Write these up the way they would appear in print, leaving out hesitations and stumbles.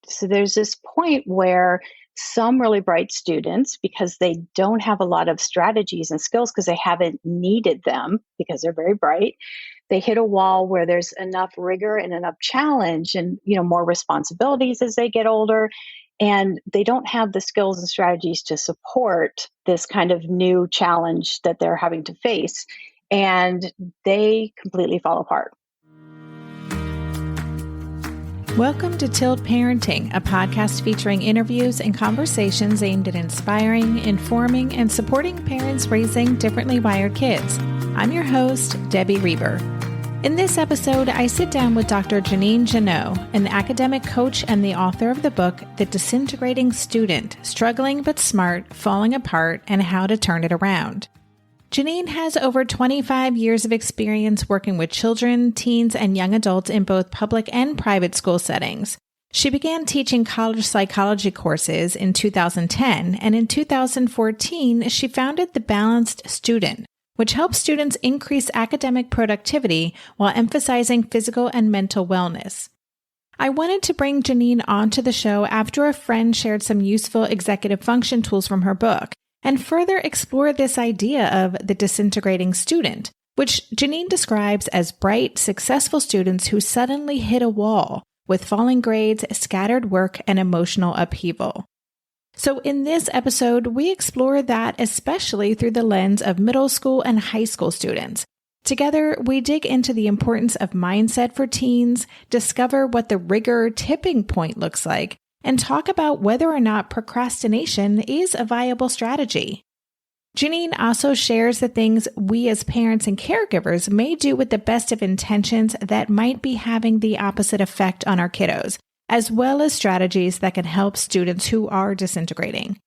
So there's this point where some really bright students, because they don't have a lot of strategies and skills because they haven't needed them because they're very bright, they hit a wall where there's enough rigor and enough challenge and, more responsibilities as they get older. And they don't have the skills and strategies to support this kind of new challenge that they're having to face. And they completely fall apart. Welcome to Tilt Parenting, a podcast featuring interviews and conversations aimed at inspiring, informing, and supporting parents raising differently wired kids. I'm your host, Debbie Reber. In this episode, I sit down with Dr. Jeannine Jannot, an academic coach and the author of the book, The Disintegrating Student, Struggling but Smart, Falling Apart, and How to Turn It Around. Jeannine has over 25 years of experience working with children, teens, and young adults in both public and private school settings. She began teaching college psychology courses in 2010, and in 2014, she founded The Balanced Student, which helps students increase academic productivity while emphasizing physical and mental wellness. I wanted to bring Jeannine onto the show after a friend shared some useful executive function tools from her book, and further explore this idea of the disintegrating student, which Jeannine describes as bright, successful students who suddenly hit a wall with falling grades, scattered work, and emotional upheaval. So in this episode, we explore that especially through the lens of middle school and high school students. Together, we dig into the importance of mindset for teens, discover what the Rigor tipping point looks like, and talk about whether or not procrastination is a viable strategy. Jeannine also shares the things we as parents and caregivers may do with the best of intentions that might be having the opposite effect on our kiddos, as well as strategies that can help students who are disintegrating.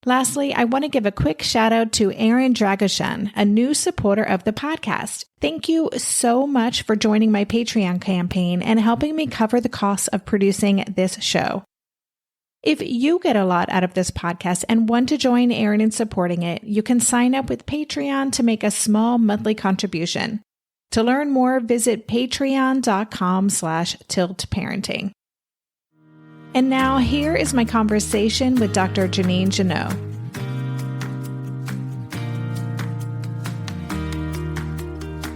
Lastly, I want to give a quick shout out to Aaron Dragoshan, a new supporter of the podcast. Thank you so much for joining my Patreon campaign and helping me cover the costs of producing this show. If you get a lot out of this podcast and want to join Aaron in supporting it, you can sign up with Patreon to make a small monthly contribution. To learn more, visit patreon.com/tiltparenting. And now here is my conversation with Dr. Jeannine Jannot.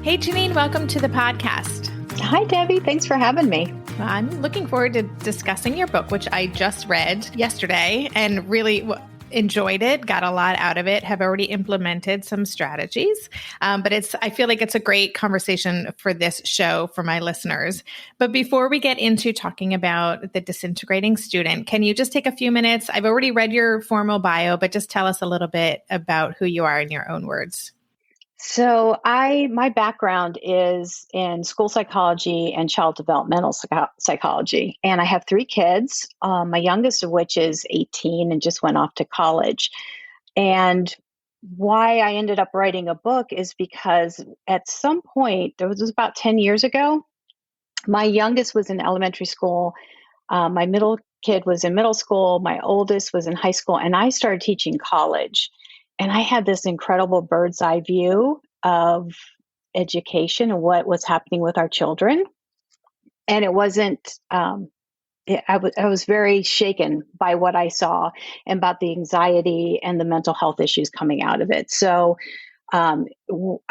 Hey, Jeannine, welcome to the podcast. Hi, Debbie. Thanks for having me. I'm looking forward to discussing your book, which I just read yesterday and really enjoyed it, got a lot out of it, have already implemented some strategies. But I feel like it's a great conversation for this show for my listeners. But before we get into talking about the disintegrating student, can you just take a few minutes? I've already read your formal bio, but just tell us a little bit about who you are in your own words. So my background is in school psychology and child developmental psychology. And I have 3 kids, my youngest of which is 18 and just went off to college. And why I ended up writing a book is because at some point, it was about 10 years ago, my youngest was in elementary school. My middle kid was in middle school. My oldest was in high school. And I started teaching college. And I had this incredible bird's eye view of education and what was happening with our children. And it wasn't, I was very shaken by what I saw and about the anxiety and the mental health issues coming out of it. So I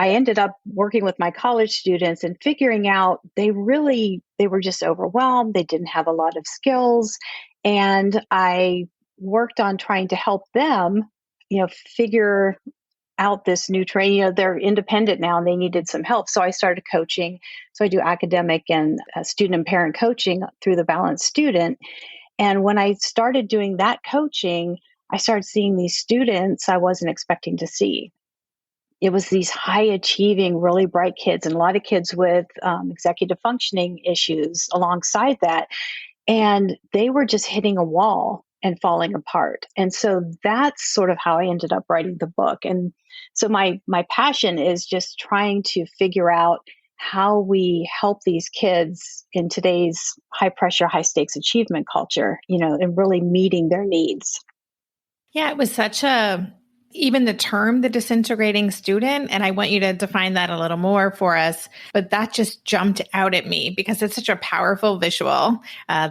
ended up working with my college students and figuring out they were just overwhelmed. They didn't have a lot of skills. And I worked on trying to help them figure out this new training. They're independent now and they needed some help. So I started coaching. So I do academic and student and parent coaching through the Balanced Student. And when I started doing that coaching, I started seeing these students I wasn't expecting to see. It was these high achieving, really bright kids and a lot of kids with executive functioning issues alongside that. And they were just hitting a wall and falling apart. And so that's sort of how I ended up writing the book. And so my passion is just trying to figure out how we help these kids in today's high pressure, high stakes achievement culture, and really meeting their needs. Yeah, it was such a even the term, the disintegrating student, and I want you to define that a little more for us, but that just jumped out at me because it's such a powerful visual,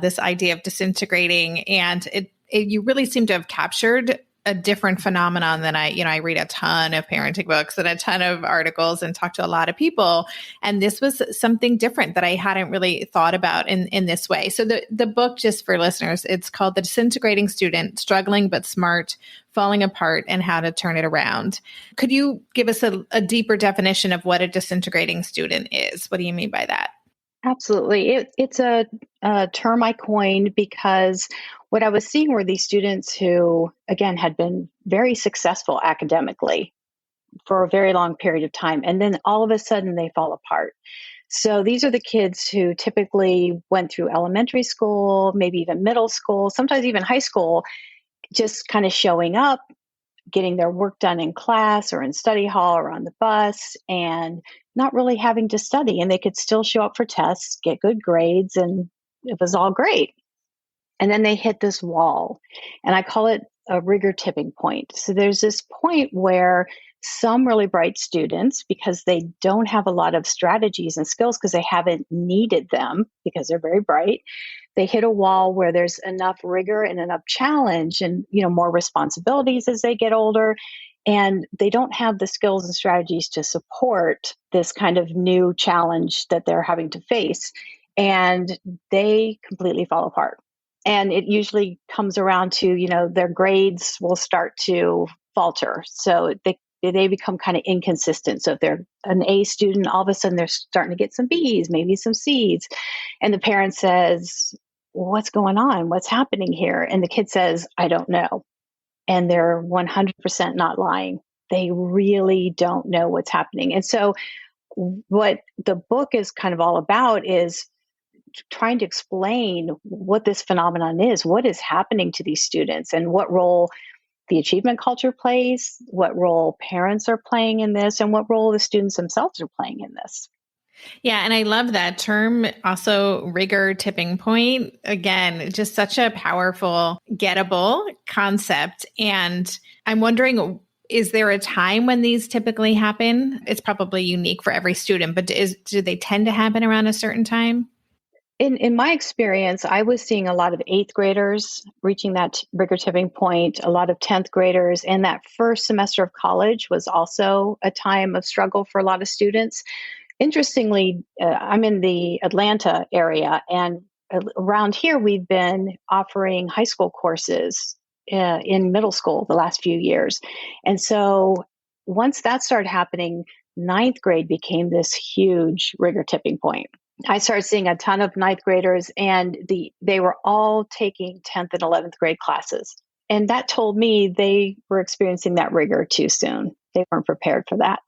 this idea of disintegrating. And you really seem to have captured a different phenomenon than I read a ton of parenting books and a ton of articles and talk to a lot of people. And this was something different that I hadn't really thought about in this way. So the book, just for listeners, it's called The Disintegrating Student, Struggling But Smart, Falling Apart, and How to Turn It Around. Could you give us a deeper definition of what a disintegrating student is? What do you mean by that? Absolutely. It's a term I coined because what I was seeing were these students who, again, had been very successful academically for a very long period of time. And then all of a sudden they fall apart. So these are the kids who typically went through elementary school, maybe even middle school, sometimes even high school, just kind of showing up, getting their work done in class or in study hall or on the bus, and not really having to study. And they could still show up for tests, get good grades, and it was all great. And then they hit this wall, and I call it a Rigor tipping point. So there's this point where some really bright students, because they don't have a lot of strategies and skills because they haven't needed them because they're very bright, they hit a wall where there's enough rigor and enough challenge and, more responsibilities as they get older. And they don't have the skills and strategies to support this kind of new challenge that they're having to face. And they completely fall apart. And it usually comes around to, their grades will start to falter. So they become kind of inconsistent. So if they're an A student, all of a sudden they're starting to get some Bs, maybe some Cs. And the parent says, what's going on? What's happening here? And the kid says, I don't know. And they're 100% not lying. They really don't know what's happening. And so what the book is kind of all about is trying to explain what this phenomenon is, what is happening to these students, and what role the achievement culture plays, what role parents are playing in this, and what role the students themselves are playing in this. Yeah. And I love that term. Also, Rigor tipping point. Again, just such a powerful, gettable concept. And I'm wondering, is there a time when these typically happen? It's probably unique for every student, but do they tend to happen around a certain time? In my experience, I was seeing a lot of 8th graders reaching that Rigor tipping point, a lot of 10th graders, and that first semester of college was also a time of struggle for a lot of students. Interestingly, I'm in the Atlanta area, and around here, we've been offering high school courses in middle school the last few years. And so once that started happening, 9th grade became this huge Rigor tipping point. I started seeing a ton of 9th graders, and they were all taking 10th and 11th grade classes. And that told me they were experiencing that rigor too soon. They weren't prepared for that.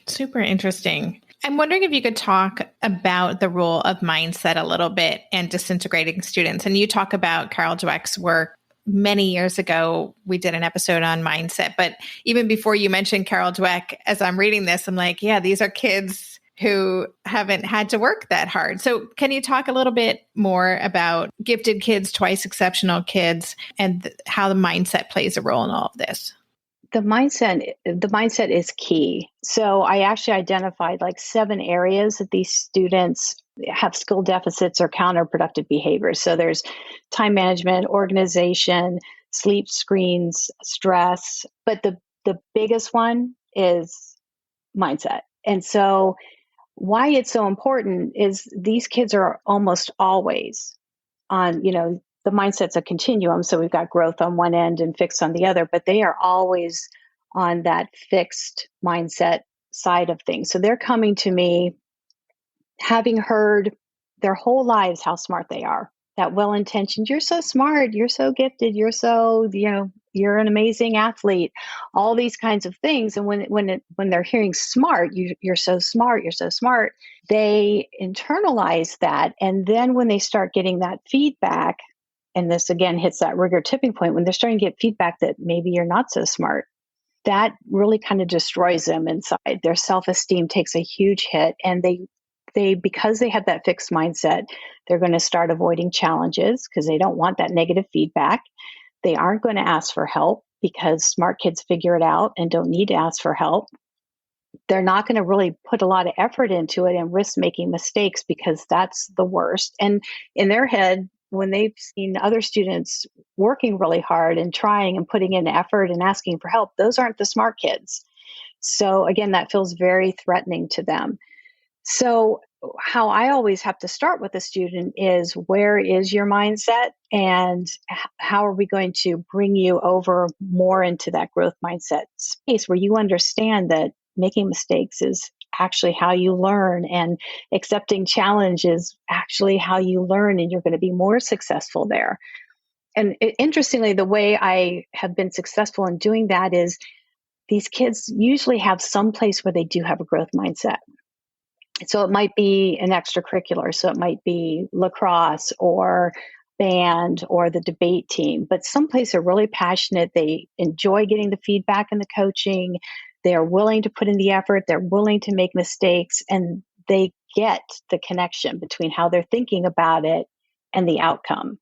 Super interesting. I'm wondering if you could talk about the role of mindset a little bit and disintegrating students. And you talk about Carol Dweck's work. Many years ago, we did an episode on mindset. But even before you mentioned Carol Dweck, as I'm reading this, I'm like, yeah, these are kids who haven't had to work that hard. So can you talk a little bit more about gifted kids, twice exceptional kids, and how the mindset plays a role in all of this? The mindset is key. So I actually identified like 7 areas that these students have skill deficits or counterproductive behaviors. So there's time management, organization, sleep, screens, stress. But the biggest one is mindset. And so why it's so important is these kids are almost always on, the mindset's a continuum. So we've got growth on one end and fixed on the other, but they are always on that fixed mindset side of things. So they're coming to me having heard their whole lives how smart they are, that well-intentioned, you're so smart, you're so gifted, you're so, you're an amazing athlete, all these kinds of things. And when they're hearing smart, you're so smart, you're so smart, they internalize that. And then when they start getting that feedback, and this again hits that Rigor tipping point, when they're starting to get feedback that maybe you're not so smart, that really kind of destroys them inside. Their self-esteem takes a huge hit, and they because they have that fixed mindset, they're going to start avoiding challenges because they don't want that negative feedback. They aren't going to ask for help. because smart kids figure it out and don't need to ask for help. They're not going to really put a lot of effort into it and risk making mistakes because that's the worst. And in their head, when they've seen other students working really hard and trying and putting in effort and asking for help, those aren't the smart kids. So again, that feels very threatening to them. So how I always have to start with a student is, where is your mindset, and how are we going to bring you over more into that growth mindset space where you understand that making mistakes is actually how you learn, and accepting challenge is actually how you learn, and you're going to be more successful there. And interestingly, the way I have been successful in doing that is these kids usually have some place where they do have a growth mindset. So it might be an extracurricular. So it might be lacrosse or band or the debate team, but someplace they're really passionate. They enjoy getting the feedback and the coaching. They're willing to put in the effort. They're willing to make mistakes, and they get the connection between how they're thinking about it and the outcome.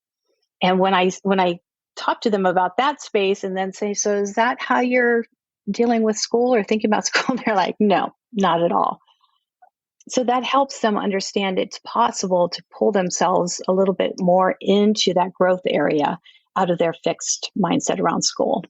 And when I talk to them about that space and then say, so is that how you're dealing with school or thinking about school? They're like, no, not at all. So that helps them understand it's possible to pull themselves a little bit more into that growth area out of their fixed mindset around school.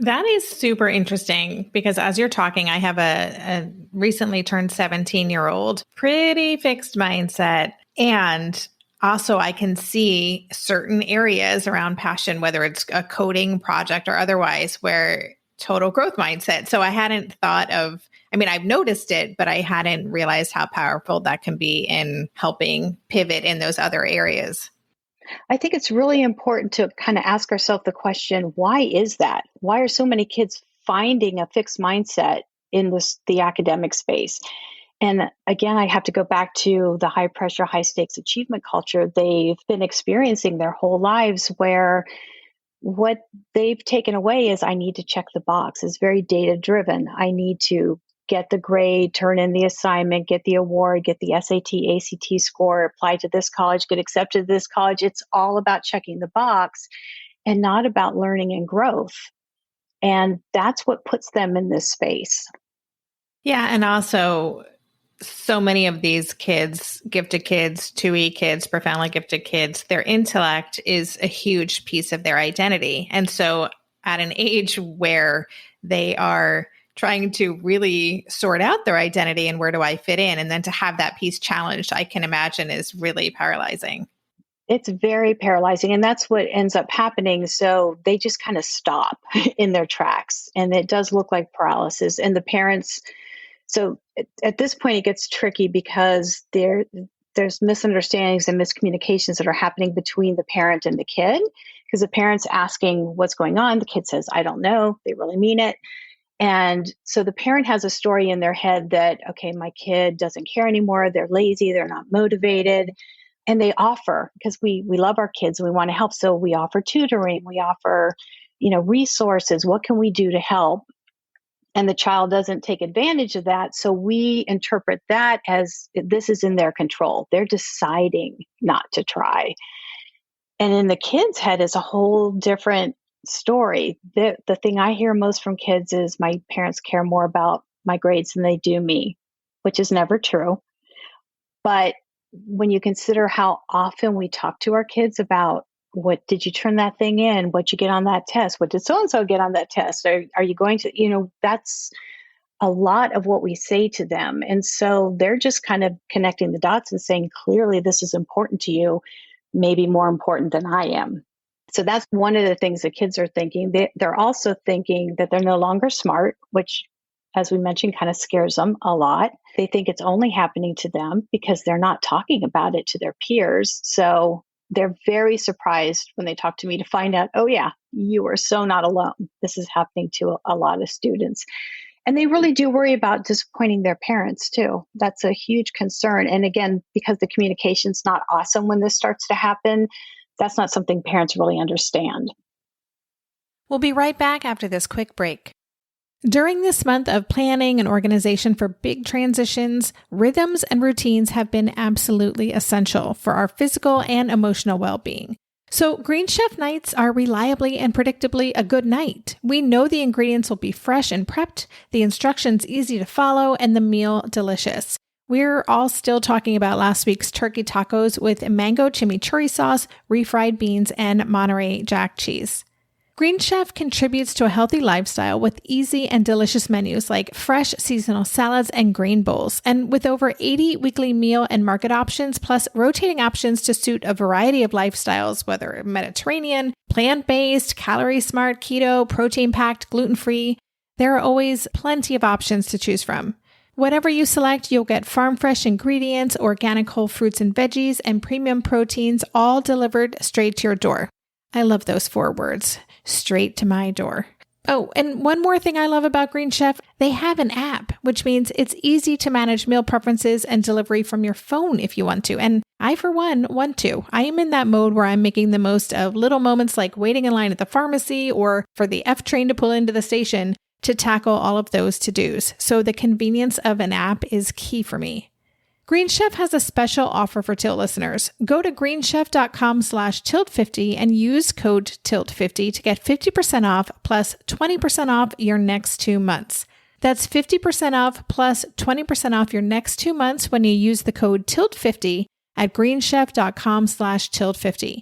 That is super interesting, because as you're talking, I have a recently turned 17-year-old, pretty fixed mindset. And also I can see certain areas around passion, whether it's a coding project or otherwise, where total growth mindset. So I hadn't thought of, I've noticed it, but I hadn't realized how powerful that can be in helping pivot in those other areas. I think it's really important to kind of ask ourselves the question, why is that? Why are so many kids finding a fixed mindset in the academic space? And again, I have to go back to the high pressure, high stakes achievement culture they've been experiencing their whole lives, where what they've taken away is, I need to check the box. It's very data driven. I need to get the grade, turn in the assignment, get the award, get the SAT, ACT score, apply to this college, get accepted to this college. It's all about checking the box and not about learning and growth. And that's what puts them in this space. Yeah. And also, so many of these kids, gifted kids, 2E kids, profoundly gifted kids, their intellect is a huge piece of their identity. And so at an age where they are trying to really sort out their identity and where do I fit in, and then to have that piece challenged, I can imagine is really paralyzing. It's very paralyzing, and that's what ends up happening. So they just kind of stop in their tracks, and it does look like paralysis. And the parents, so at this point, it gets tricky because there's misunderstandings and miscommunications that are happening between the parent and the kid, because the parent's asking what's going on. The kid says, I don't know. They really mean it. And so the parent has a story in their head that, okay, my kid doesn't care anymore. They're lazy. They're not motivated. And they offer, because we love our kids and we want to help. So we offer tutoring. We offer, resources. What can we do to help? And the child doesn't take advantage of that. So we interpret that as, this is in their control. They're deciding not to try. And in the kid's head is a whole different story. The thing I hear most from kids is, my parents care more about my grades than they do me, which is never true. But when you consider how often we talk to our kids about, what did you turn that thing in? What'd you get on that test? What did so-and-so get on that test? Are you going to, that's a lot of what we say to them. And so they're just kind of connecting the dots and saying, clearly this is important to you, maybe more important than I am. So that's one of the things that kids are thinking. They're also thinking that they're no longer smart, which, as we mentioned, kind of scares them a lot. They think it's only happening to them because they're not talking about it to their peers. So they're very surprised when they talk to me to find out, oh yeah, you are so not alone. This is happening to a lot of students. And they really do worry about disappointing their parents too. That's a huge concern. And again, because the communication's not awesome when this starts to happen, that's not something parents really understand. We'll be right back after this quick break. During this month of planning and organization for big transitions, rhythms and routines have been absolutely essential for our physical and emotional well-being. So Green Chef nights are reliably and predictably a good night. We know the ingredients will be fresh and prepped, the instructions easy to follow, and the meal delicious. We're all still talking about last week's turkey tacos with mango chimichurri sauce, refried beans, and Monterey Jack cheese. Green Chef contributes to a healthy lifestyle with easy and delicious menus like fresh seasonal salads and grain bowls. And with over 80 weekly meal and market options, plus rotating options to suit a variety of lifestyles, whether Mediterranean, plant-based, calorie-smart, keto, protein-packed, gluten-free, there are always plenty of options to choose from. Whatever you select, you'll get farm-fresh ingredients, organic whole fruits and veggies, and premium proteins, all delivered straight to your door. I love those 4 words, straight to my door. Oh, and one more thing I love about Green Chef, they have an app, which means it's easy to manage meal preferences and delivery from your phone if you want to. And I, for one, want to. I am in that mode where I'm making the most of little moments like waiting in line at the pharmacy or for the F train to pull into the station to tackle all of those to-dos. So the convenience of an app is key for me. Green Chef has a special offer for Tilt listeners. Go to greenchef.com/tilt50 and use code TILT50 to get 50% off plus 20% off your next 2 months. That's 50% off plus 20% off your next 2 months when you use the code TILT50 at greenchef.com/tilt50.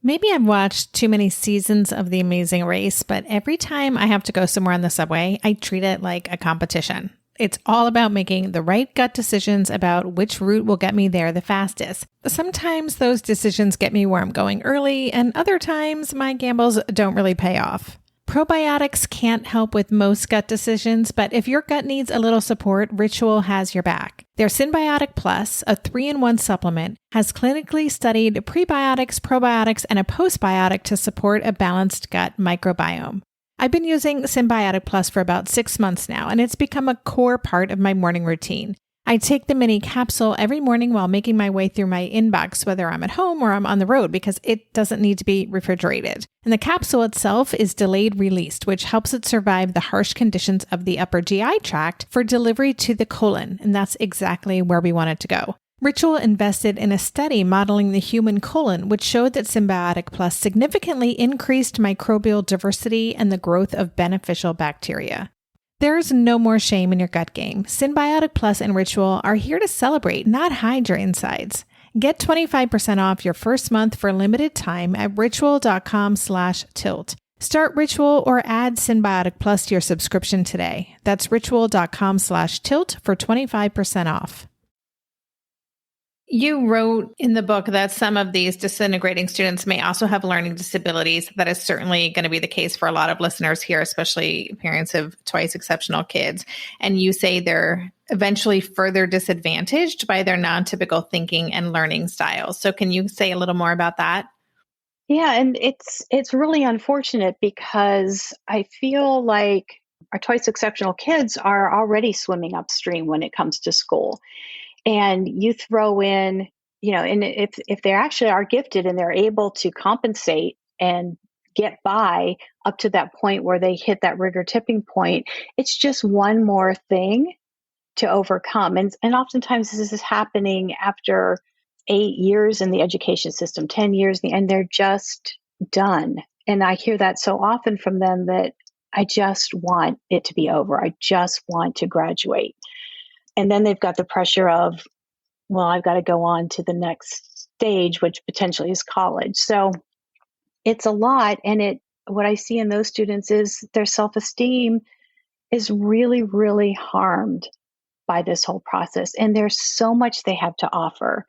Maybe I've watched too many seasons of The Amazing Race, but every time I have to go somewhere on the subway, I treat it like a competition. It's all about making the right gut decisions about which route will get me there the fastest. Sometimes those decisions get me where I'm going early, and other times my gambles don't really pay off. Probiotics can't help with most gut decisions, but if your gut needs a little support, Ritual has your back. Their Symbiotic Plus, a 3-in-1 supplement, has clinically studied prebiotics, probiotics, and a postbiotic to support a balanced gut microbiome. I've been using Symbiotic Plus for about 6 months now, and it's become a core part of my morning routine. I take the mini capsule every morning while making my way through my inbox, whether I'm at home or I'm on the road, because it doesn't need to be refrigerated. And the capsule itself is delayed released, which helps it survive the harsh conditions of the upper GI tract for delivery to the colon, and that's exactly where we want it to go. Ritual invested in a study modeling the human colon, which showed that Symbiotic Plus significantly increased microbial diversity and the growth of beneficial bacteria. There's no more shame in your gut game. Symbiotic Plus and Ritual are here to celebrate, not hide your insides. Get 25% off your first month for limited time at ritual.com/tilt. Start Ritual or add Symbiotic Plus to your subscription today. That's ritual.com/tilt for 25% off. You wrote in the book that some of these disintegrating students may also have learning disabilities. That is certainly going to be the case for a lot of listeners here, especially parents of twice exceptional kids. And you say they're eventually further disadvantaged by their non-typical thinking and learning styles. So can you say a little more about that? Yeah, and it's really unfortunate because I feel like our twice exceptional kids are already swimming upstream when it comes to school. And you throw in, and if they actually are gifted and they're able to compensate and get by up to that point where they hit that rigor tipping point, it's just one more thing to overcome. And oftentimes this is happening after 8 years in the education system, 10 years, and they're just done. And I hear that so often from them that I just want it to be over. I just want to graduate. And then they've got the pressure of, well, I've got to go on to the next stage, which potentially is college. So it's a lot. And what I see in those students is their self-esteem is really, really harmed by this whole process. And there's so much they have to offer.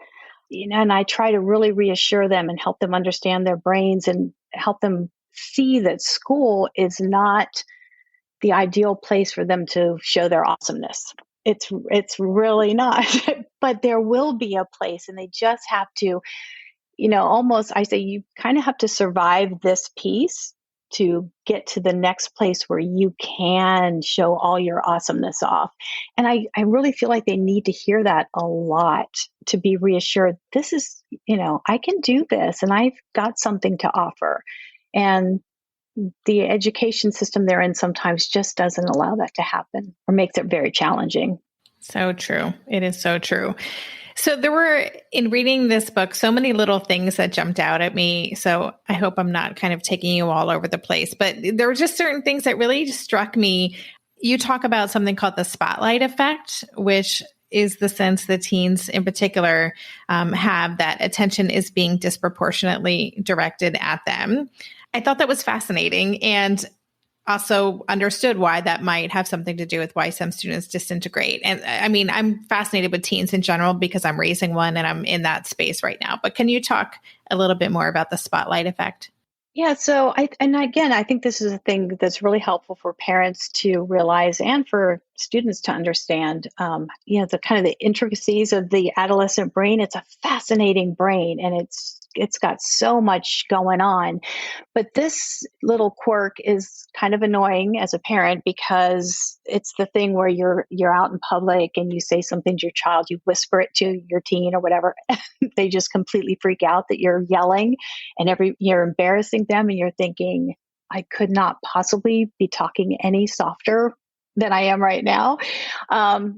And I try to really reassure them and help them understand their brains and help them see that school is not the ideal place for them to show their awesomeness. It's really not, but there will be a place, and they just have to, almost, I say you kind of have to survive this piece to get to the next place where you can show all your awesomeness off. And I really feel like they need to hear that a lot to be reassured. This is, I can do this and I've got something to offer. And the education system they're in sometimes just doesn't allow that to happen or makes it very challenging. So true. It is so true. So there were, in reading this book, so many little things that jumped out at me. So I hope I'm not kind of taking you all over the place, but there were just certain things that really struck me. You talk about something called the spotlight effect, which is the sense that teens in particular have that attention is being disproportionately directed at them. I thought that was fascinating. And also understood why that might have something to do with why some students disintegrate. And I mean, I'm fascinated with teens in general because I'm raising one and I'm in that space right now. But can you talk a little bit more about the spotlight effect? Yeah, so and again, I think this is a thing that's really helpful for parents to realize and for students to understand. The kind of the intricacies of the adolescent brain. It's a fascinating brain, and it's got so much going on. But this little quirk is kind of annoying as a parent because it's the thing where you're out in public and you say something to your child, you whisper it to your teen or whatever, they just completely freak out that you're yelling and you're embarrassing them, and you're thinking, I could not possibly be talking any softer than I am right now.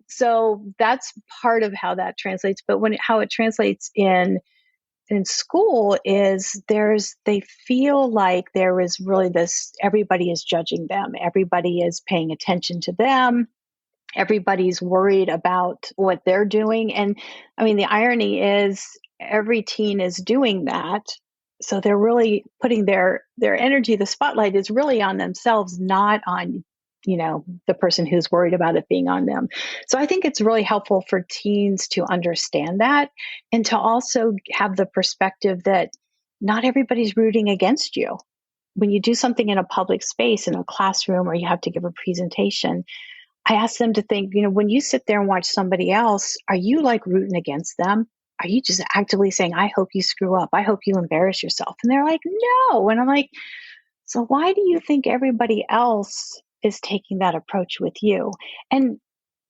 So that's part of how that translates. But how it translates in school is they feel like there is really this, everybody is judging them, everybody is paying attention to them, everybody's worried about what they're doing. And I mean, the irony is every teen is doing that. So they're really putting their energy, the spotlight is really on themselves, not on, the person who's worried about it being on them. So I think it's really helpful for teens to understand that and to also have the perspective that not everybody's rooting against you. When you do something in a public space, in a classroom, or you have to give a presentation, I ask them to think, when you sit there and watch somebody else, are you like rooting against them? Are you just actively saying, I hope you screw up, I hope you embarrass yourself? And they're like, no. And I'm like, so why do you think everybody else is taking that approach with you? And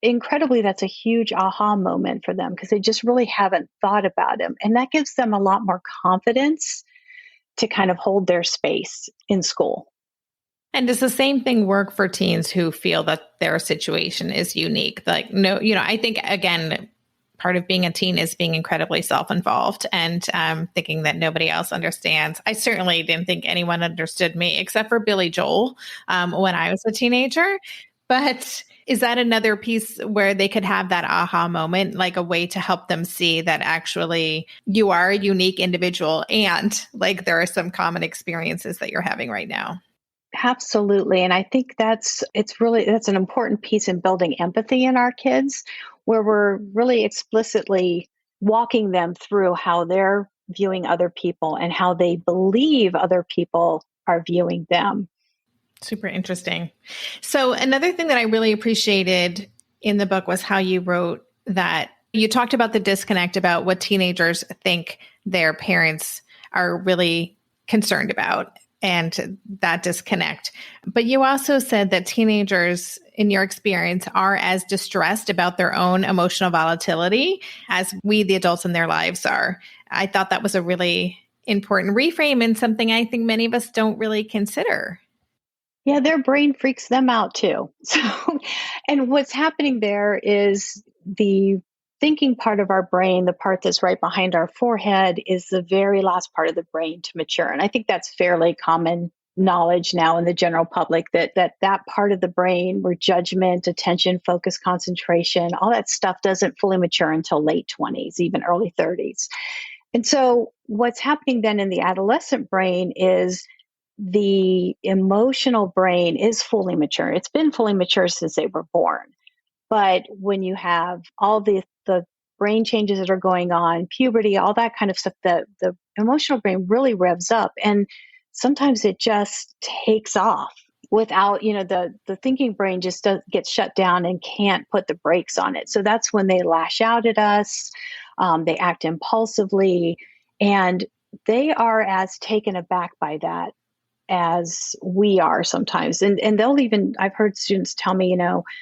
incredibly, that's a huge aha moment for them because they just really haven't thought about it. And that gives them a lot more confidence to kind of hold their space in school. And does the same thing work for teens who feel that their situation is unique? Like, no, I think, again, part of being a teen is being incredibly self-involved and thinking that nobody else understands. I certainly didn't think anyone understood me except for Billy Joel when I was a teenager. But is that another piece where they could have that aha moment, like a way to help them see that actually you are a unique individual and like there are some common experiences that you're having right now? Absolutely. And I think that's an important piece in building empathy in our kids, where we're really explicitly walking them through how they're viewing other people and how they believe other people are viewing them. Super interesting. So another thing that I really appreciated in the book was how you wrote that you talked about the disconnect about what teenagers think their parents are really concerned about and that disconnect. But you also said that teenagers, in your experience, are as distressed about their own emotional volatility as we, the adults in their lives, are. I thought that was a really important reframe and something I think many of us don't really consider. Yeah, their brain freaks them out too. So, and what's happening there is the thinking part of our brain, the part that's right behind our forehead, is the very last part of the brain to mature. And I think that's fairly common knowledge now in the general public that part of the brain where judgment, attention, focus, concentration, all that stuff doesn't fully mature until late 20s, even early 30s. And so what's happening then in the adolescent brain is the emotional brain is fully mature. It's been fully mature since they were born. But when you have all the brain changes that are going on, puberty, all that kind of stuff, the emotional brain really revs up. And sometimes it just takes off without, the thinking brain just gets shut down and can't put the brakes on it. So that's when they lash out at us. They act impulsively, and they are as taken aback by that as we are sometimes. And they'll even, I've heard students tell me,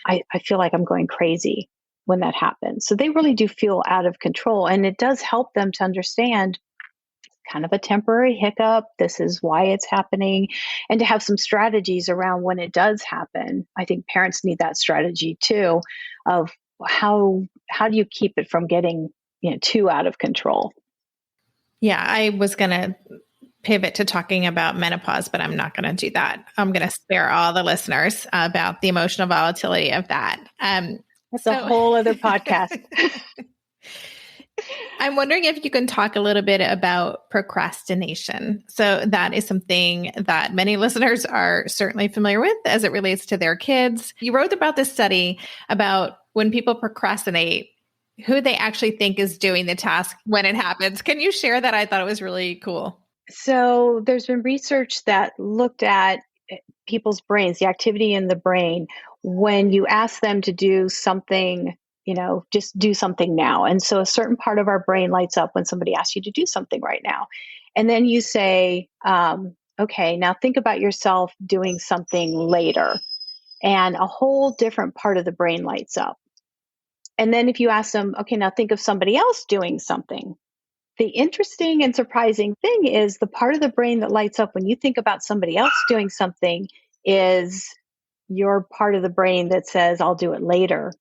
I feel like I'm going crazy when that happens. So they really do feel out of control. And it does help them to understand kind of a temporary hiccup. This is why it's happening. And to have some strategies around when it does happen. I think parents need that strategy too, of how do you keep it from getting, too out of control? Yeah, I was going to pivot to talking about menopause, but I'm not going to do that. I'm going to spare all the listeners about the emotional volatility of that. That's a whole other podcast. I'm wondering if you can talk a little bit about procrastination. So that is something that many listeners are certainly familiar with as it relates to their kids. You wrote about this study about when people procrastinate, who they actually think is doing the task when it happens. Can you share that? I thought it was really cool. So there's been research that looked at people's brains, the activity in the brain, when you ask them to do something, just do something now. And so a certain part of our brain lights up when somebody asks you to do something right now. And then you say, okay, now think about yourself doing something later. And a whole different part of the brain lights up. And then if you ask them, okay, now think of somebody else doing something. The interesting and surprising thing is the part of the brain that lights up when you think about somebody else doing something is your part of the brain that says, I'll do it later.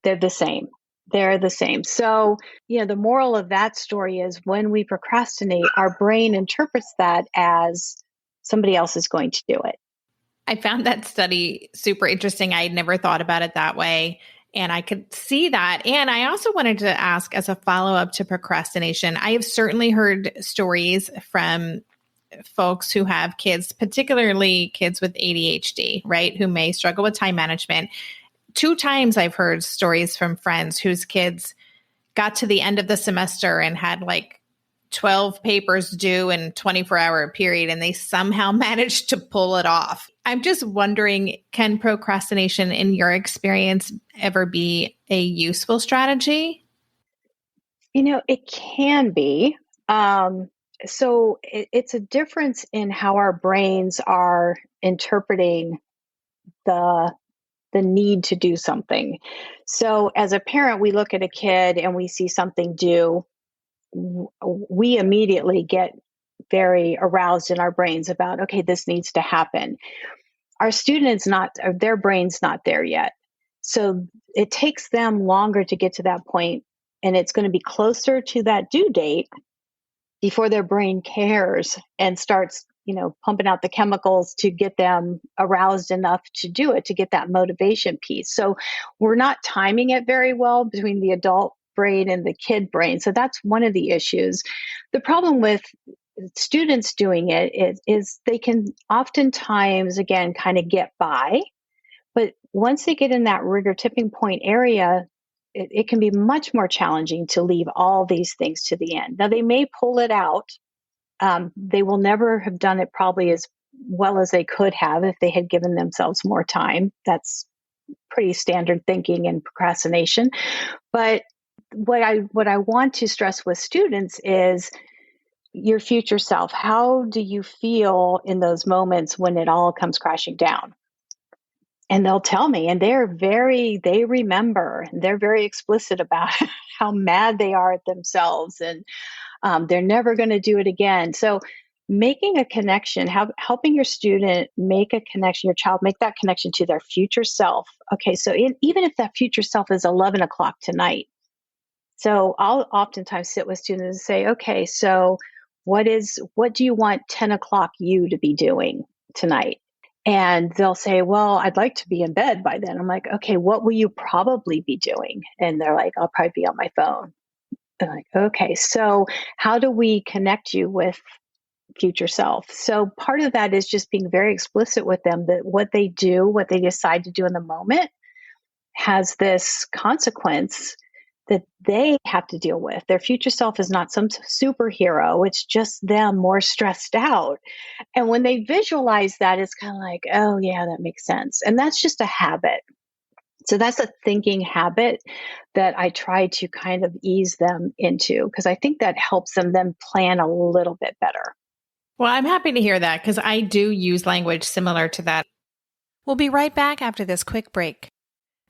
They're the same. They're the same. So, the moral of that story is when we procrastinate, our brain interprets that as somebody else is going to do it. I found that study super interesting. I had never thought about it that way. And I could see that. And I also wanted to ask, as a follow-up to procrastination, I have certainly heard stories from folks who have kids, particularly kids with ADHD, right, who may struggle with time management. 2 times I've heard stories from friends whose kids got to the end of the semester and had like 12 papers due in a 24-hour period, and they somehow managed to pull it off. I'm just wondering, can procrastination, in your experience, ever be a useful strategy? It can be. So it's a difference in how our brains are interpreting the need to do something. So as a parent, we look at a kid and we see something due. We immediately get very aroused in our brains about, okay, this needs to happen. Our students their brain's not there yet. So it takes them longer to get to that point, and it's going to be closer to that due date before their brain cares and starts, pumping out the chemicals to get them aroused enough to do it, to get that motivation piece. So we're not timing it very well between the adult brain and the kid brain. So that's one of the issues. The problem with students doing it is they can oftentimes, again, kind of get by. But once they get in that rigor tipping point area, it can be much more challenging to leave all these things to the end. Now, they may pull it out. They will never have done it probably as well as they could have if they had given themselves more time. That's pretty standard thinking in procrastination. But what I want to stress with students is your future self. How do you feel in those moments when it all comes crashing down? And they'll tell me, and they remember, and they're very explicit about how mad they are at themselves, and they're never going to do it again. So making a connection, helping your student make a connection, your child make that connection to their future self. Okay, so even if that future self is 11 o'clock tonight, so I'll oftentimes sit with students and say, okay, so what do you want 10 o'clock you to be doing tonight? And they'll say, well, I'd like to be in bed by then. I'm like, okay, what will you probably be doing? And they're like, I'll probably be on my phone. I'm like, okay, so how do we connect you with future self? So part of that is just being very explicit with them that what they do, what they decide to do in the moment has this consequence that they have to deal with. Their future self is not some superhero. It's just them more stressed out. And when they visualize that, it's kind of like, oh yeah, that makes sense. And that's just a habit. So that's a thinking habit that I try to kind of ease them into, because I think that helps them then plan a little bit better. Well, I'm happy to hear that, because I do use language similar to that. We'll be right back after this quick break.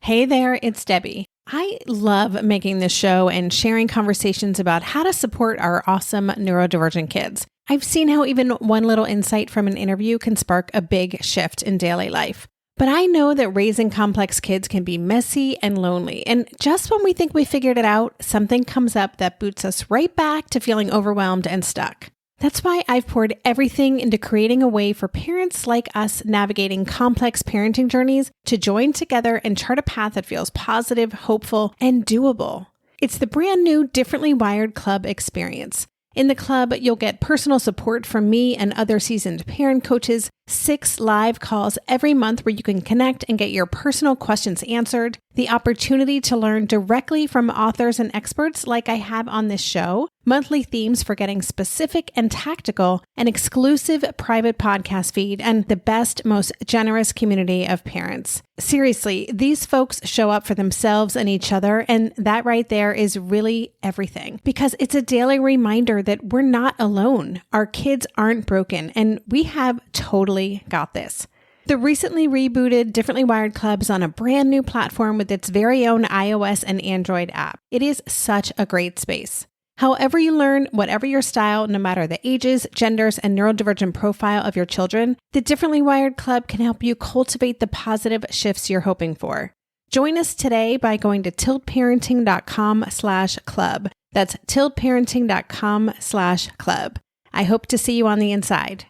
Hey there, it's Debbie. I love making this show and sharing conversations about how to support our awesome neurodivergent kids. I've seen how even one little insight from an interview can spark a big shift in daily life. But I know that raising complex kids can be messy and lonely. And just when we think we figured it out, something comes up that boots us right back to feeling overwhelmed and stuck. That's why I've poured everything into creating a way for parents like us navigating complex parenting journeys to join together and chart a path that feels positive, hopeful, and doable. It's the brand new Differently Wired Club experience. In the club, you'll get personal support from me and other seasoned parent coaches, 6 live calls every month where you can connect and get your personal questions answered, the opportunity to learn directly from authors and experts like I have on this show, monthly themes for getting specific and tactical, an exclusive private podcast feed, and the best, most generous community of parents. Seriously, these folks show up for themselves and each other, and that right there is really everything. Because it's a daily reminder that we're not alone. Our kids aren't broken, and we have totally got this. The recently rebooted Differently Wired Club is on a brand new platform with its very own iOS and Android app. It is such a great space. However you learn, whatever your style, no matter the ages, genders, and neurodivergent profile of your children, the Differently Wired Club can help you cultivate the positive shifts you're hoping for. Join us today by going to tiltparenting.com/club. That's tiltparenting.com/club. I hope to see you on the inside.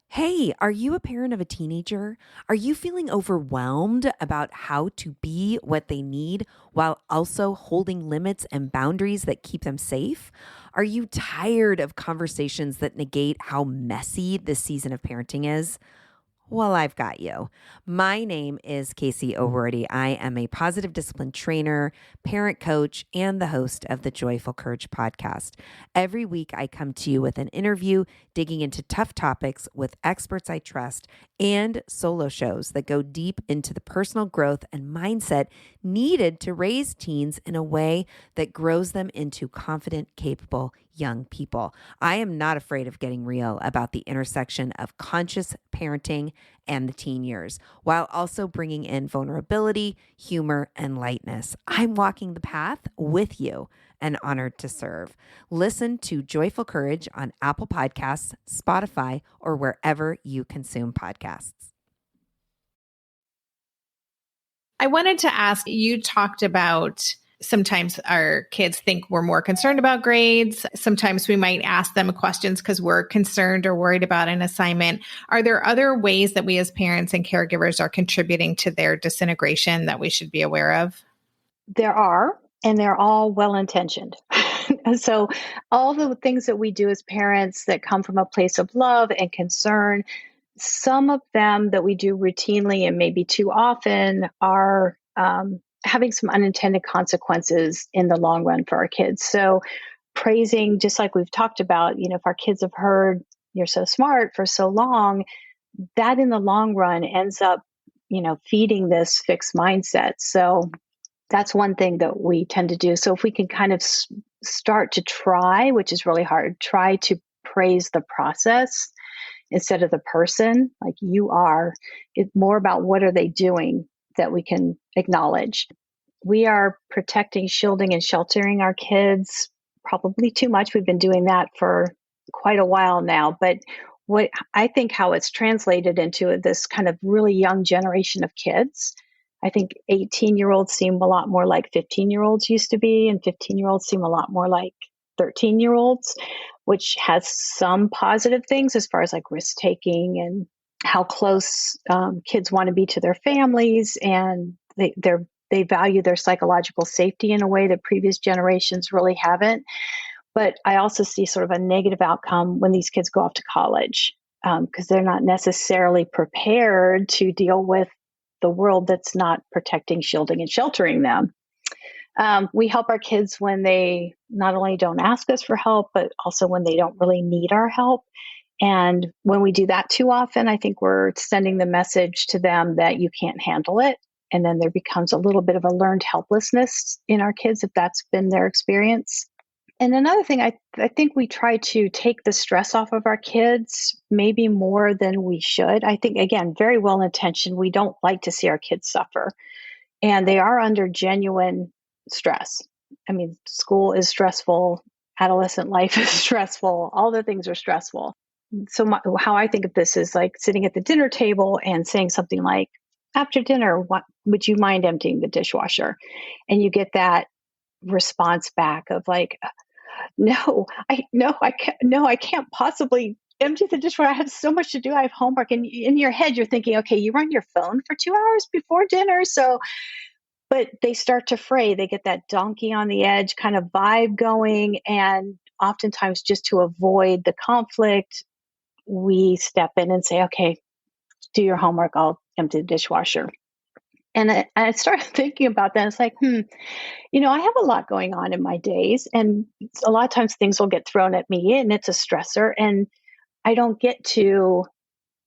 Hey, are you a parent of a teenager? Are you feeling overwhelmed about how to be what they need while also holding limits and boundaries that keep them safe? Are you tired of conversations that negate how messy this season of parenting is? Well, I've got you. My name is Casey O'Rourke. I am a positive discipline trainer, parent coach, and the host of the Joyful Courage podcast. Every week, I come to you with an interview digging into tough topics with experts I trust and solo shows that go deep into the personal growth and mindset needed to raise teens in a way that grows them into confident, capable young people. I am not afraid of getting real about the intersection of conscious parenting and the teen years, while also bringing in vulnerability, humor, and lightness. I'm walking the path with you and honored to serve. Listen to Joyful Courage on Apple Podcasts, Spotify, or wherever you consume podcasts. I wanted to ask, you talked about sometimes our kids think we're more concerned about grades. Sometimes we might ask them questions because we're concerned or worried about an assignment. Are there other ways that we as parents and caregivers are contributing to their disintegration that we should be aware of? There are, and they're all well-intentioned. So all the things that we do as parents that come from a place of love and concern, some of them that we do routinely and maybe too often are having some unintended consequences in the long run for our kids. So praising, just like we've talked about, if our kids have heard "you're so smart" for so long, that in the long run ends up, feeding this fixed mindset. So that's one thing that we tend to do. So if we can kind of start to try, which is really hard, try to praise the process instead of the person, like you are, it's more about what are they doing that we can acknowledge. We are protecting, shielding, and sheltering our kids probably too much. We've been doing that for quite a while now. But what I think how it's translated into this kind of really young generation of kids, I think 18-year-olds seem a lot more like 15-year-olds used to be, and 15-year-olds seem a lot more like 13-year-olds, which has some positive things as far as like risk taking and how close kids want to be to their families, and they value their psychological safety in a way that previous generations really haven't. But I also see sort of a negative outcome when these kids go off to college because they're not necessarily prepared to deal with the world that's not protecting, shielding, and sheltering them. We help our kids when they not only don't ask us for help, but also when they don't really need our help. And when we do that too often, I think we're sending the message to them that you can't handle it. And then there becomes a little bit of a learned helplessness in our kids if that's been their experience. And another thing, I think we try to take the stress off of our kids maybe more than we should. I think, again, very well intentioned. We don't like to see our kids suffer. And they are under genuine stress. I mean, school is stressful. Adolescent life is stressful. All the things are stressful. how I think of this is like sitting at the dinner table and saying something like, after dinner, what would you mind emptying the dishwasher? And you get that response back of like, no, I can't possibly empty the dishwasher. I have so much to do. I have homework. And in your head, you're thinking, okay, you were on your phone for 2 hours before dinner. So, but they start to fray. They get that donkey on the edge kind of vibe going. And oftentimes, just to avoid the conflict, we step in and say, okay, do your homework. I'll empty the dishwasher. And I started thinking about that. It's like, I have a lot going on in my days, and a lot of times things will get thrown at me, and it's a stressor, and I don't get to,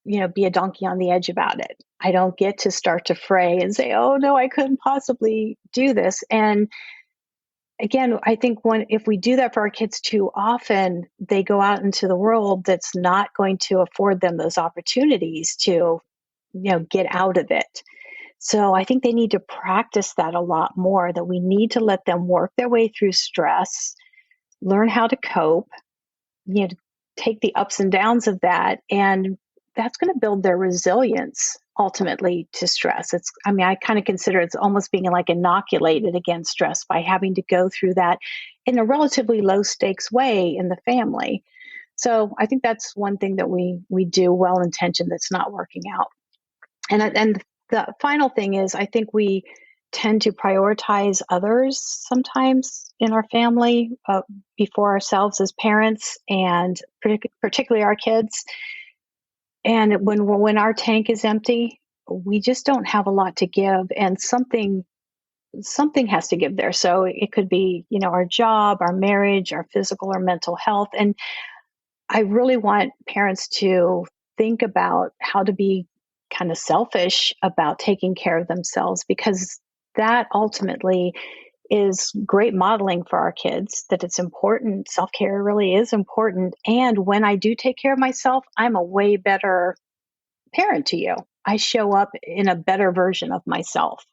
be a donkey on the edge about it. I don't get to start to fray and say, oh no, I couldn't possibly do this. And again, I think if we do that for our kids too often, they go out into the world that's not going to afford them those opportunities to, get out of it. So I think they need to practice that a lot more, that we need to let them work their way through stress, learn how to cope, take the ups and downs of that. And that's going to build their resilience ultimately to stress. I kind of consider it's almost being like inoculated against stress by having to go through that in a relatively low stakes way in the family. So I think that's one thing that we do well intentioned that's not working out. And the final thing is, I think we tend to prioritize others sometimes in our family before ourselves as parents, and particularly our kids. And when our tank is empty, we just don't have a lot to give, and something has to give there. So it could be, our job, our marriage, our physical or mental health. And I really want parents to think about how to be kind of selfish about taking care of themselves, because that ultimately is great modeling for our kids, that it's important. Self-care really is important. And when I do take care of myself, I'm a way better parent to you. I show up in a better version of myself.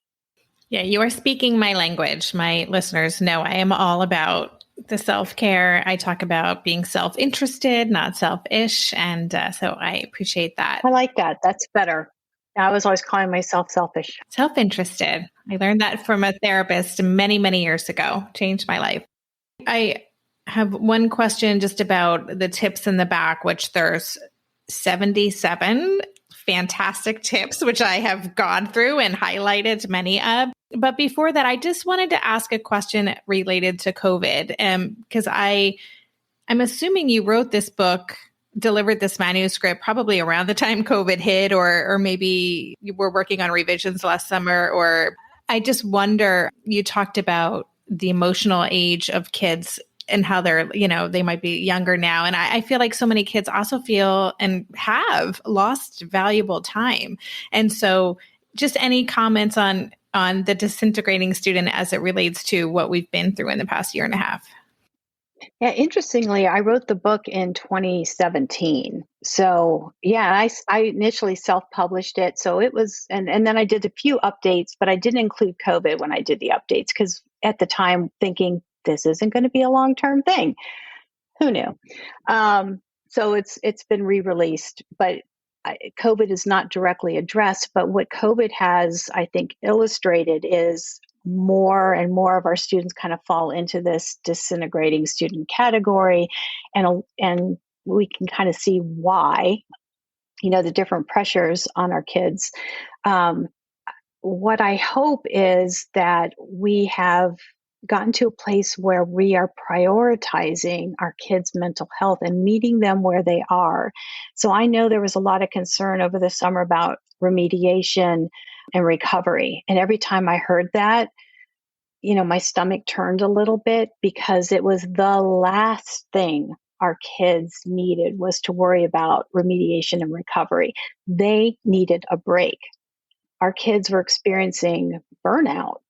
Yeah, you are speaking my language. My listeners know I am all about the self-care. I talk about being self-interested, not selfish. And so I appreciate that. I like that. That's better. I was always calling myself selfish. Self-interested. I learned that from a therapist many, many years ago. Changed my life. I have one question just about the tips in the back, which there's 77 fantastic tips, which I have gone through and highlighted many of. But before that, I just wanted to ask a question related to COVID, because I'm assuming you wrote this book, delivered this manuscript probably around the time COVID hit, or maybe you were working on revisions last summer, or I just wonder, you talked about the emotional age of kids and how they're, they might be younger now. And I feel like so many kids also feel and have lost valuable time. And so just any comments on the disintegrating student as it relates to what we've been through in the past year and a half? Yeah, interestingly, I wrote the book in 2017. So yeah, I initially self-published it. So it was, and then I did a few updates, but I didn't include COVID when I did the updates, because at the time thinking this isn't going to be a long-term thing. Who knew? So it's been re-released, but COVID is not directly addressed. But what COVID has, I think, illustrated is more and more of our students kind of fall into this disintegrating student category, and we can kind of see why, the different pressures on our kids. What I hope is that we have gotten to a place where we are prioritizing our kids' mental health and meeting them where they are. So I know there was a lot of concern over the summer about remediation and recovery. And every time I heard that, my stomach turned a little bit, because it was the last thing our kids needed, was to worry about remediation and recovery. They needed a break. Our kids were experiencing burnout,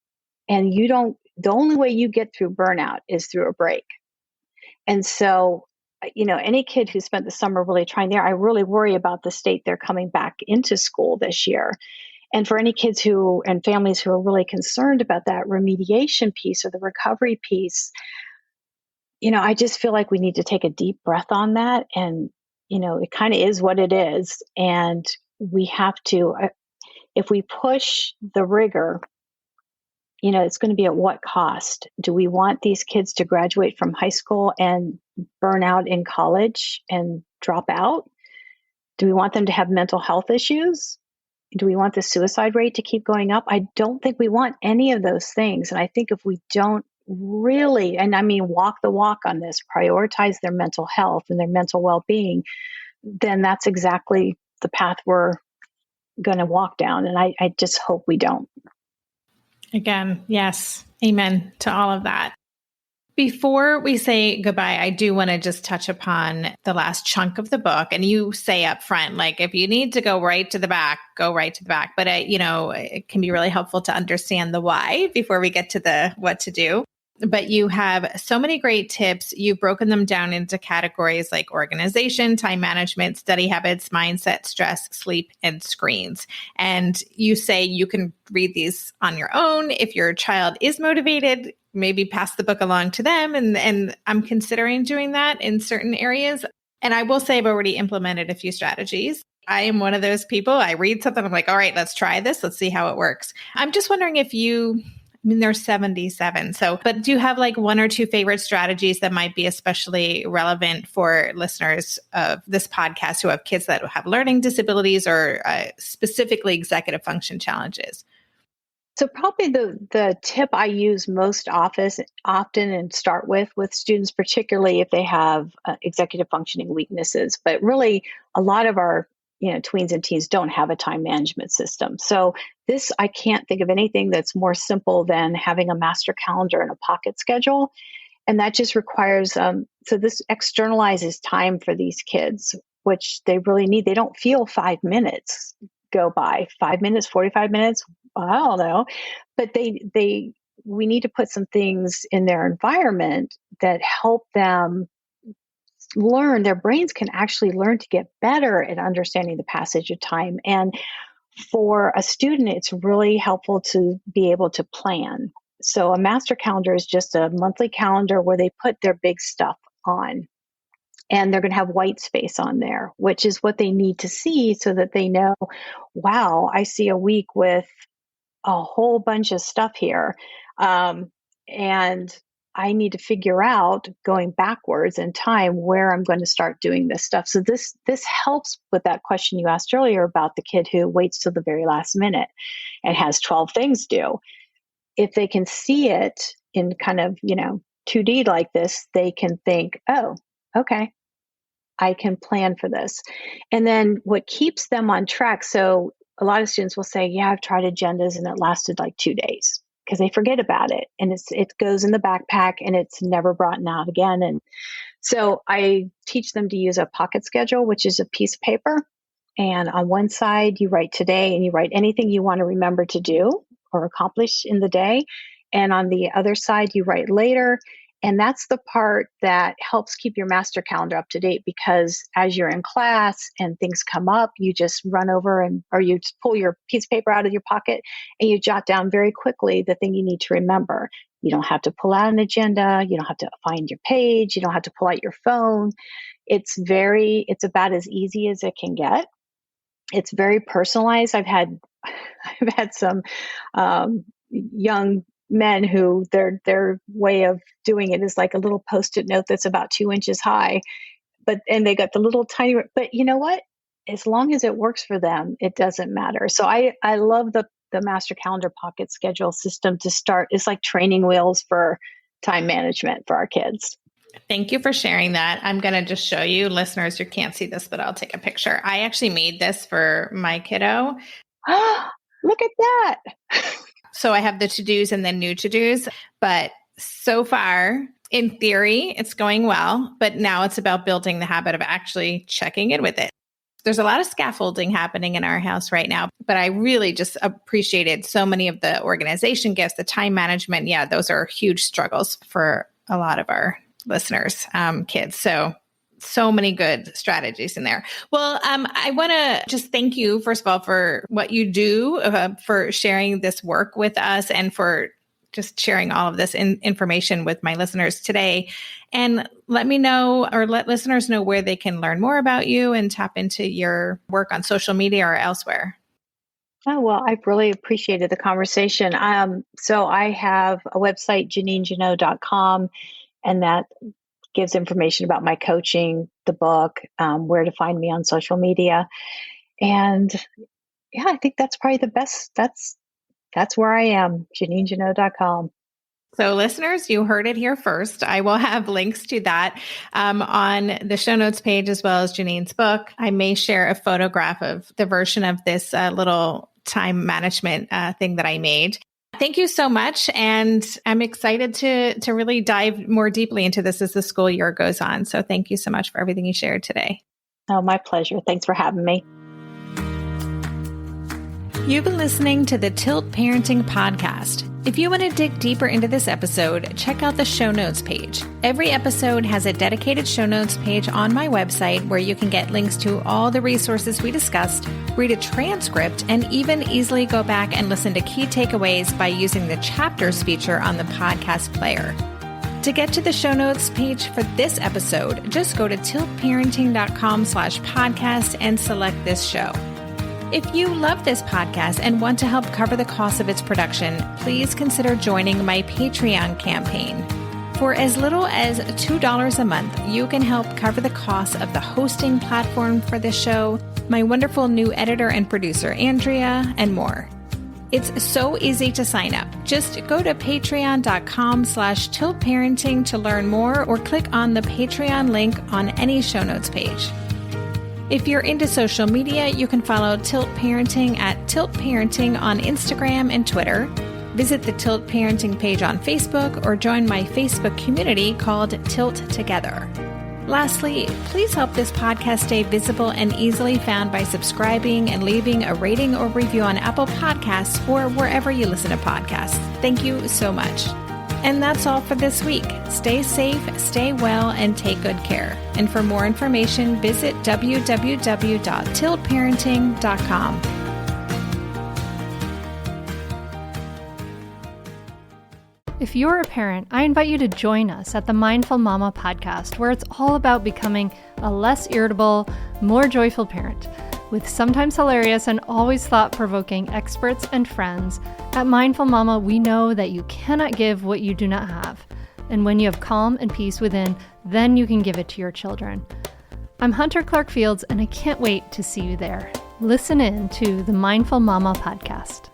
and the only way you get through burnout is through a break. And so, any kid who spent the summer really trying there, I really worry about the state they're coming back into school this year. And for any kids and families who are really concerned about that remediation piece or the recovery piece, I just feel like we need to take a deep breath on that and, it kind of is what it is. And we have to, if we push the rigor, it's going to be at what cost? Do we want these kids to graduate from high school and burn out in college and drop out? Do we want them to have mental health issues? Do we want the suicide rate to keep going up? I don't think we want any of those things. And I think if we don't really, and I mean, walk the walk on this, prioritize their mental health and their mental well-being, then that's exactly the path we're going to walk down. And I just hope we don't. Again, yes. Amen to all of that. Before we say goodbye, I do want to just touch upon the last chunk of the book. And you say up front, like, if you need to go right to the back, go right to the back. But, it can be really helpful to understand the why before we get to the what to do. But you have so many great tips. You've broken them down into categories like organization, time management, study habits, mindset, stress, sleep, and screens. And you say you can read these on your own. If your child is motivated, maybe pass the book along to them. And I'm considering doing that in certain areas. And I will say I've already implemented a few strategies. I am one of those people. I read something, I'm like, all right, let's try this. Let's see how it works. I'm just wondering if there's 77. But do you have like one or two favorite strategies that might be especially relevant for listeners of this podcast who have kids that have learning disabilities or specifically executive function challenges? So probably the tip I use most often and start with students, particularly if they have executive functioning weaknesses, but really a lot of our tweens and teens don't have a time management system. So I can't think of anything that's more simple than having a master calendar and a pocket schedule. And that just requires, so this externalizes time for these kids, which they really need. They don't feel 5 minutes go by, 5 minutes, 45 minutes. I don't know, but we need to put some things in their environment that help them learn. Their brains can actually learn to get better at understanding the passage of time. And for a student, it's really helpful to be able to plan. So a master calendar is just a monthly calendar where they put their big stuff on. And they're going to have white space on there, which is what they need to see so that they know, wow, I see a week with a whole bunch of stuff here. And I need to figure out, going backwards in time, where I'm going to start doing this stuff. So this helps with that question you asked earlier about the kid who waits till the very last minute and has 12 things due. If they can see it in kind of, 2D like this, they can think, oh, okay, I can plan for this. And then what keeps them on track. So a lot of students will say, yeah, I've tried agendas and it lasted like 2 days, because they forget about it and it goes in the backpack and it's never brought out again. And so I teach them to use a pocket schedule, which is a piece of paper. And on one side, you write today and you write anything you want to remember to do or accomplish in the day. And on the other side, you write later. And that's the part that helps keep your master calendar up to date, because as you're in class and things come up, you just run over or you just pull your piece of paper out of your pocket and you jot down very quickly the thing you need to remember. You don't have to pull out an agenda. You don't have to find your page. You don't have to pull out your phone. It's about as easy as it can get. It's very personalized. I've had some young men who their way of doing it is like a little Post-it note that's about 2 inches high, and they got the little tiny, but you know what? As long as it works for them, it doesn't matter. So I love the master calendar pocket schedule system to start. It's like training wheels for time management for our kids. Thank you for sharing that. I'm going to just show you, listeners, you can't see this, but I'll take a picture. I actually made this for my kiddo. Look at that. So I have the to-dos and then new to-dos, but so far, in theory, it's going well, but now it's about building the habit of actually checking in with it. There's a lot of scaffolding happening in our house right now, but I really just appreciated so many of the organization gifts, the time management. Yeah, those are huge struggles for a lot of our listeners, kids. So many good strategies in there. Well, I want to just thank you, first of all, for what you do, for sharing this work with us and for just sharing all of this information with my listeners today. And let me know, or let listeners know, where they can learn more about you and tap into your work on social media or elsewhere. Oh, well, I really appreciated the conversation. So I have a website, JeannineJannot.com, and that gives information about my coaching, the book, where to find me on social media. And yeah, I think that's probably the best. That's where I am, JeannineJannot.com. So listeners, you heard it here first. I will have links to that on the show notes page, as well as Jeannine's book. I may share a photograph of the version of this little time management thing that I made. Thank you so much. And I'm excited to really dive more deeply into this as the school year goes on. So thank you so much for everything you shared today. Oh, my pleasure. Thanks for having me. You've been listening to the Tilt Parenting Podcast. If you want to dig deeper into this episode, check out the show notes page. Every episode has a dedicated show notes page on my website where you can get links to all the resources we discussed, read a transcript, and even easily go back and listen to key takeaways by using the chapters feature on the podcast player. To get to the show notes page for this episode, just go to tiltparenting.com/podcast and select this show. If you love this podcast and want to help cover the cost of its production, please consider joining my Patreon campaign. For as little as $2 a month, you can help cover the cost of the hosting platform for this show, my wonderful new editor and producer, Andrea, and more. It's so easy to sign up. Just go to patreon.com/tiltparenting to learn more, or click on the Patreon link on any show notes page. If you're into social media, you can follow Tilt Parenting at Tilt Parenting on Instagram and Twitter. Visit the Tilt Parenting page on Facebook, or join my Facebook community called Tilt Together. Lastly, please help this podcast stay visible and easily found by subscribing and leaving a rating or review on Apple Podcasts or wherever you listen to podcasts. Thank you so much. And that's all for this week. Stay safe, stay well, and take good care. And for more information, visit www.tiltparenting.com. If you're a parent, I invite you to join us at the Mindful Mama podcast, where it's all about becoming a less irritable, more joyful parent. With sometimes hilarious and always thought-provoking experts and friends, at Mindful Mama, we know that you cannot give what you do not have. And when you have calm and peace within, then you can give it to your children. I'm Hunter Clark Fields, and I can't wait to see you there. Listen in to the Mindful Mama podcast.